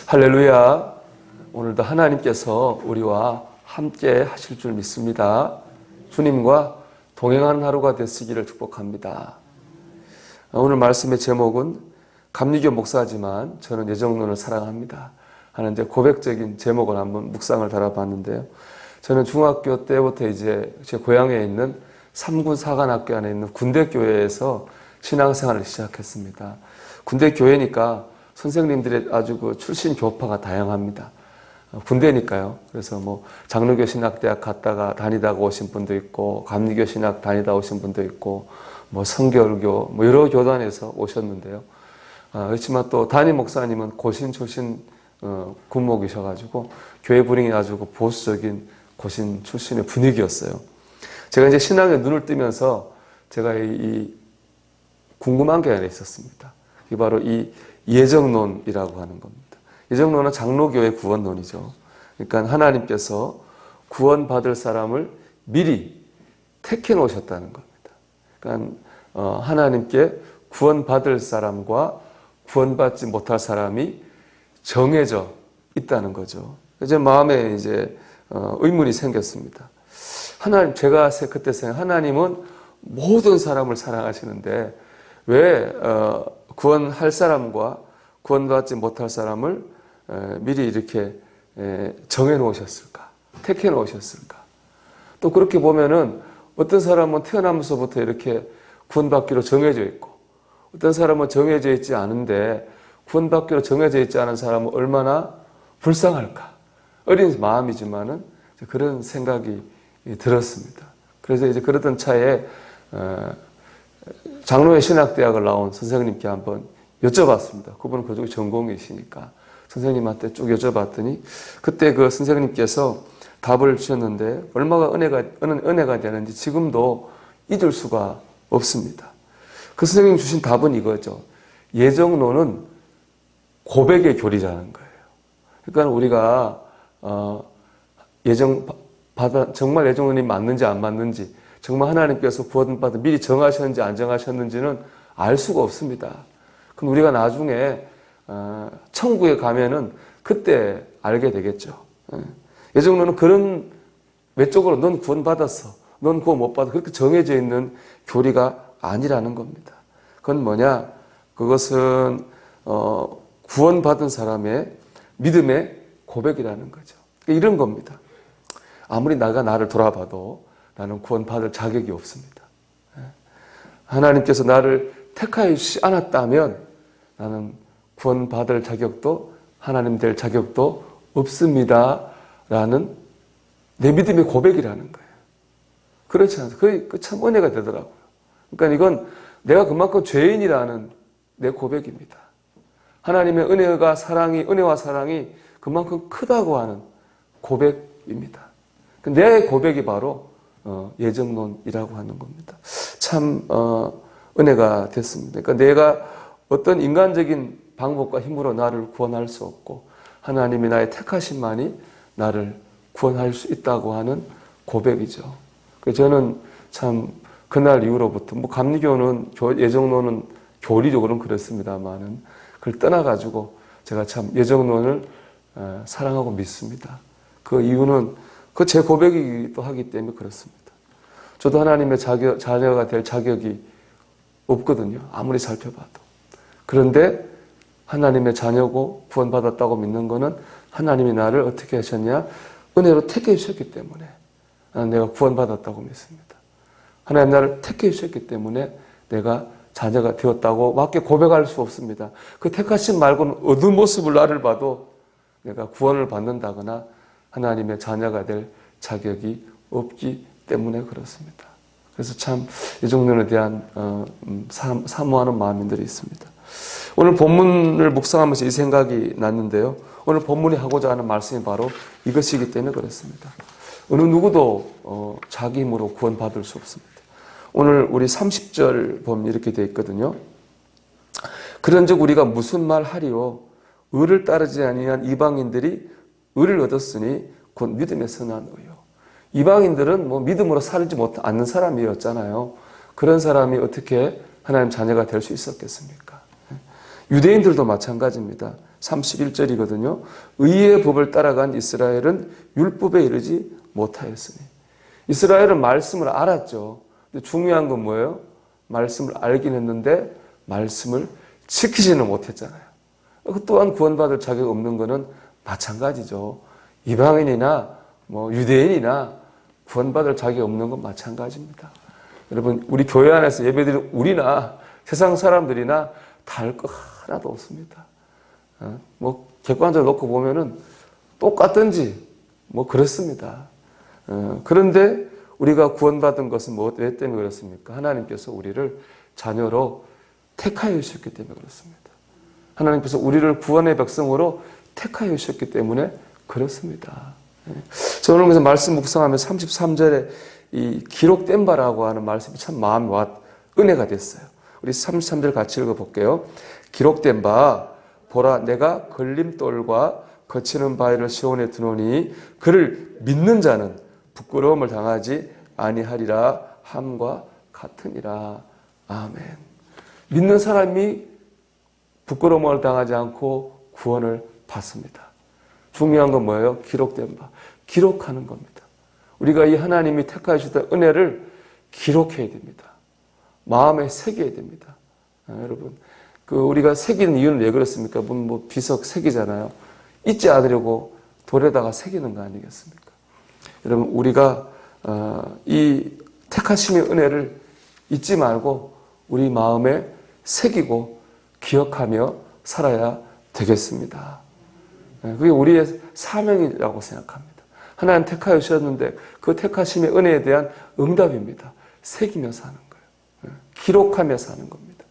할렐루야. 오늘도 하나님께서 우리와 함께 하실 줄 믿습니다. 주님과 동행하는 하루가 되시기를 축복합니다. 오늘 말씀의 제목은 감리교 목사지만 저는 예정론을 사랑합니다 하는 이제 고백적인 제목을 한번 묵상을 달아봤는데요. 저는 중학교 때부터 이제 제 고향에 있는 삼군 사관학교 안에 있는 군대교회에서 신앙생활을 시작했습니다. 군대교회니까 선생님들의 아주 그 출신 교파가 다양합니다. 군대니까요. 그래서 뭐 장로교 신학대학 갔다가 다니다가 오신 분도 있고, 감리교 신학 다니다 오신 분도 있고, 뭐 성결교, 뭐 여러 교단에서 오셨는데요. 그렇지만 또 담임 목사님은 고신 출신 군목이셔가지고 교회 분위기 아주 보수적인 고신 출신의 분위기였어요. 제가 이제 신앙에 눈을 뜨면서 제가 이 궁금한 게 하나 있었습니다. 이게 바로 이 예정론이라고 하는 겁니다. 예정론은 장로교의 구원론이죠. 그러니까 하나님께서 구원받을 사람을 미리 택해 놓으셨다는 겁니다. 그러니까 하나님께 구원받을 사람과 구원받지 못할 사람이 정해져 있다는 거죠. 이제 마음에 이제 의문이 생겼습니다. 제가 그때 하나님은 모든 사람을 사랑하시는데 왜 구원할 사람과 구원받지 못할 사람을 미리 이렇게 정해 놓으셨을까? 택해 놓으셨을까? 또 그렇게 보면은 어떤 사람은 태어나면서부터 이렇게 구원받기로 정해져 있고, 어떤 사람은 정해져 있지 않은데 구원받기로 정해져 있지 않은 사람은 얼마나 불쌍할까? 어린 마음이지만은 그런 생각이 들었습니다. 그래서 이제 그러던 차에 장로의 신학대학을 나온 선생님께 한번 여쭤봤습니다. 그분은 그쪽 전공이시니까 선생님한테 쭉 여쭤봤더니 그때 그 선생님께서 답을 주셨는데 얼마나 은혜가 되는지 지금도 잊을 수가 없습니다. 그 선생님이 주신 답은 이거죠. 예정론은 고백의 교리라는 거예요. 그러니까 우리가 정말 예정론이 맞는지 안 맞는지, 정말 하나님께서 구원받아 미리 정하셨는지 안 정하셨는지는 알 수가 없습니다. 그럼 우리가 나중에 천국에 가면은 그때 알게 되겠죠. 예정론은 그런 외적으로 넌 구원받았어, 넌 구원 못 받아, 그렇게 정해져 있는 교리가 아니라는 겁니다. 그건 뭐냐? 그것은 구원받은 사람의 믿음의 고백이라는 거죠. 이런 겁니다. 아무리 나를 돌아봐도 나는 구원받을 자격이 없습니다. 하나님께서 나를 택하지 않았다면 나는 구원받을 자격도 하나님 될 자격도 없습니다. 라는 내 믿음의 고백이라는 거예요. 그렇지 않아요. 그게 참 은혜가 되더라고요. 그러니까 이건 내가 그만큼 죄인이라는 내 고백입니다. 하나님의 은혜와 사랑이 그만큼 크다고 하는 고백입니다. 내 고백이 바로 예정론이라고 하는 겁니다. 참 은혜가 됐습니다. 그러니까 내가 어떤 인간적인 방법과 힘으로 나를 구원할 수 없고 하나님이 나의 택하심만이 나를 구원할 수 있다고 하는 고백이죠. 그래서 저는 참 그날 이후로부터 감리교는 예정론은 교리적으로는 그렇습니다만은 그걸 떠나가지고 제가 참 예정론을 사랑하고 믿습니다. 그 이유는 제 고백이기도 하기 때문에 그렇습니다. 저도 하나님의 자녀가 될 자격이 없거든요. 아무리 살펴봐도. 그런데 하나님의 자녀고 구원받았다고 믿는 것은 하나님이 나를 어떻게 하셨냐? 은혜로 택해 주셨기 때문에 내가 구원받았다고 믿습니다. 하나님 나를 택해 주셨기 때문에 내가 자녀가 되었다고 밖에 고백할 수 없습니다. 그 택하심 말고는 어두운 모습을 나를 봐도 내가 구원을 받는다거나 하나님의 자녀가 될 자격이 없기 때문에 그렇습니다. 그래서 참 예정론에 대한 사모하는 마음들이 있습니다. 오늘 본문을 묵상하면서 이 생각이 났는데요. 오늘 본문이 하고자 하는 말씀이 바로 이것이기 때문에 그렇습니다. 어느 누구도 자기 힘으로 구원받을 수 없습니다. 오늘 우리 30절 보면 이렇게 되어 있거든요. 그런즉 우리가 무슨 말 하리요? 의를 따르지 아니한 이방인들이 의를 얻었으니 곧 믿음에 선한 의요. 이방인들은 믿음으로 살지 않는 사람이었잖아요. 그런 사람이 어떻게 하나님 자녀가 될 수 있었겠습니까? 유대인들도 마찬가지입니다. 31절이거든요. 의의 법을 따라간 이스라엘은 율법에 이르지 못하였으니. 이스라엘은 말씀을 알았죠. 근데 중요한 건 뭐예요? 말씀을 알긴 했는데 말씀을 지키지는 못했잖아요. 그 또한 구원받을 자격 없는 것은 마찬가지죠. 이방인이나 유대인이나 구원받을 자격이 없는 건 마찬가지입니다. 여러분, 우리 교회 안에서 예배드리는 우리나 세상 사람들이나 다를 거 하나도 없습니다. 객관적으로 놓고 보면은 똑같든지 그렇습니다. 그런데 우리가 구원받은 것은 왜 때문에 그렇습니까? 하나님께서 우리를 자녀로 택하여 주셨기 때문에 그렇습니다. 하나님께서 우리를 구원의 백성으로 택하여 주셨기 때문에 그렇습니다. 저는 그래서 말씀 묵상하면서 33절에 이 기록된 바라고 하는 말씀이 참 마음에 은혜가 됐어요. 우리 33절 같이 읽어볼게요. 기록된 바 보라 내가 걸림돌과 거치는 바위를 시온에 두노니 그를 믿는 자는 부끄러움을 당하지 아니하리라 함과 같으니라. 아멘. 믿는 사람이 부끄러움을 당하지 않고 구원을 받습니다. 중요한 건 뭐예요? 기록된 바. 기록하는 겁니다. 우리가 이 하나님이 택하여 주셨던 은혜를 기록해야 됩니다. 마음에 새겨야 됩니다. 여러분, 우리가 새기는 이유는 왜 그렇습니까? 비석 새기잖아요. 잊지 않으려고 돌에다가 새기는 거 아니겠습니까? 여러분, 우리가 이 택하심의 은혜를 잊지 말고 우리 마음에 새기고 기억하며 살아야 되겠습니다. 그게 우리의 사명이라고 생각합니다. 하나님 택하여 주셨는데 그 택하심의 은혜에 대한 응답입니다. 새기며 사는 거예요. 기록하며 사는 겁니다.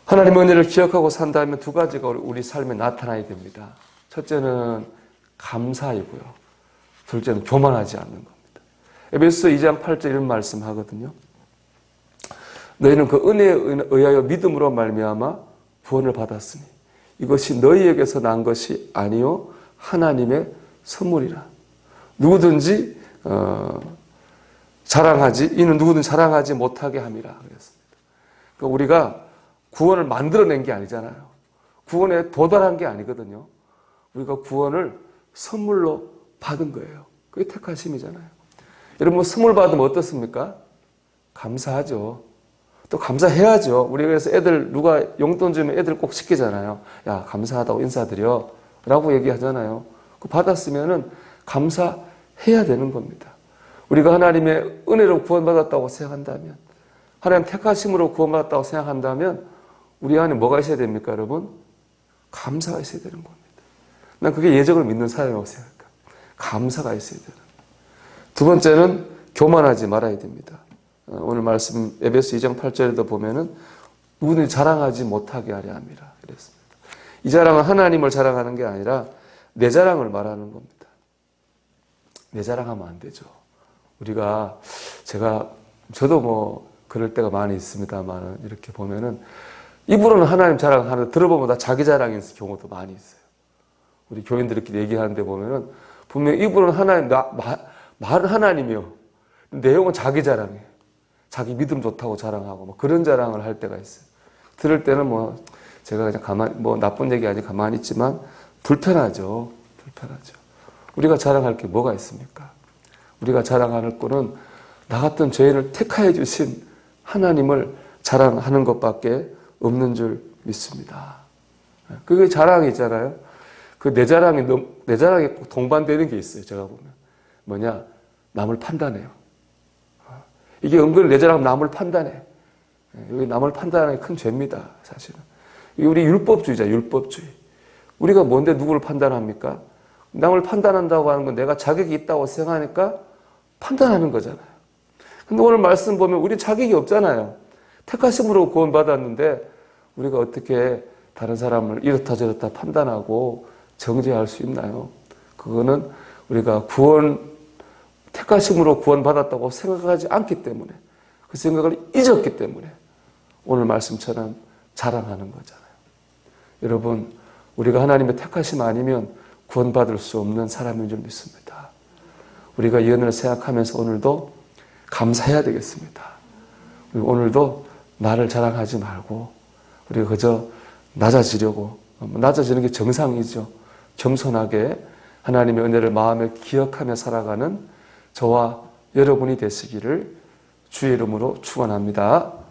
하나님의 은혜를 기억하고 산다면 두 가지가 우리 삶에 나타나야 됩니다. 첫째는 감사이고요. 둘째는 교만하지 않는 겁니다. 에베소 2장 8절 이런 말씀하거든요. 너희는 그 은혜에 의하여 믿음으로 말미암아 구원을 받았으니 이것이 너희에게서 난 것이 아니요 하나님의 선물이라. 누구든지 이는 누구든지 자랑하지 못하게 함이라 그랬습니다. 그러니까 우리가 구원을 만들어낸 게 아니잖아요. 구원에 도달한 게 아니거든요. 우리가 구원을 선물로 받은 거예요. 그게 택하심이잖아요. 여러분, 선물 받으면 어떻습니까? 감사하죠. 또 감사해야죠. 우리가 그래서 누가 용돈 주면 애들 꼭 시키잖아요. 야, 감사하다고 인사드려. 라고 얘기하잖아요. 그 받았으면은 감사해야 되는 겁니다. 우리가 하나님의 은혜로 구원받았다고 생각한다면, 하나님 택하심으로 구원받았다고 생각한다면, 우리 안에 뭐가 있어야 됩니까, 여러분? 감사가 있어야 되는 겁니다. 난 그게 예정을 믿는 사람이라고 생각해요. 감사가 있어야 되는 거예요. 두 번째는 교만하지 말아야 됩니다. 오늘 말씀 에베소 2장 8절에도 보면은 누구든지 자랑하지 못하게 하려 함이라 그랬습니다. 이 자랑은 하나님을 자랑하는 게 아니라 내 자랑을 말하는 겁니다. 내 자랑하면 안 되죠. 저도 그럴 때가 많이 있습니다만 이렇게 보면은 입으로는 하나님 자랑하는데 들어보면 다 자기 자랑인 경우도 많이 있어요. 우리 교인들끼리 얘기하는데 보면은 분명 입으로는 하나님, 말은 하나님이요. 내용은 자기 자랑이에요. 자기 믿음 좋다고 자랑하고 그런 자랑을 할 때가 있어요. 들을 때는 제가 그냥 나쁜 얘기 아니 가만히 있지만 불편하죠. 우리가 자랑할 게 뭐가 있습니까? 우리가 자랑할 거는 나 같은 죄인을 택하여 주신 하나님을 자랑하는 것밖에 없는 줄 믿습니다. 그게 자랑이잖아요. 내 자랑에 꼭 동반되는 게 있어요. 제가 보면 뭐냐, 남을 판단해요. 이게 은근히 내 자랑하면 남을 판단해. 여기 남을 판단하는 게 큰 죄입니다. 사실은 우리 율법주의자, 율법주의. 우리가 뭔데 누구를 판단합니까? 남을 판단한다고 하는 건 내가 자격이 있다고 생각하니까 판단하는 거잖아요. 근데 오늘 말씀 보면 우리 자격이 없잖아요. 택하심으로 구원받았는데 우리가 어떻게 다른 사람을 이렇다 저렇다 판단하고 정죄할 수 있나요? 그거는 우리가 택하심으로 구원받았다고 생각하지 않기 때문에, 그 생각을 잊었기 때문에 오늘 말씀처럼 자랑하는 거잖아요. 여러분, 우리가 하나님의 택하심 아니면 구원받을 수 없는 사람인 줄 믿습니다. 우리가 이 은혜를 생각하면서 오늘도 감사해야 되겠습니다. 오늘도 나를 자랑하지 말고 우리가 그저 낮아지려고 낮아지는 게 정상이죠. 겸손하게 하나님의 은혜를 마음에 기억하며 살아가는 저와 여러분이 되시기를 주의 이름으로 축원합니다.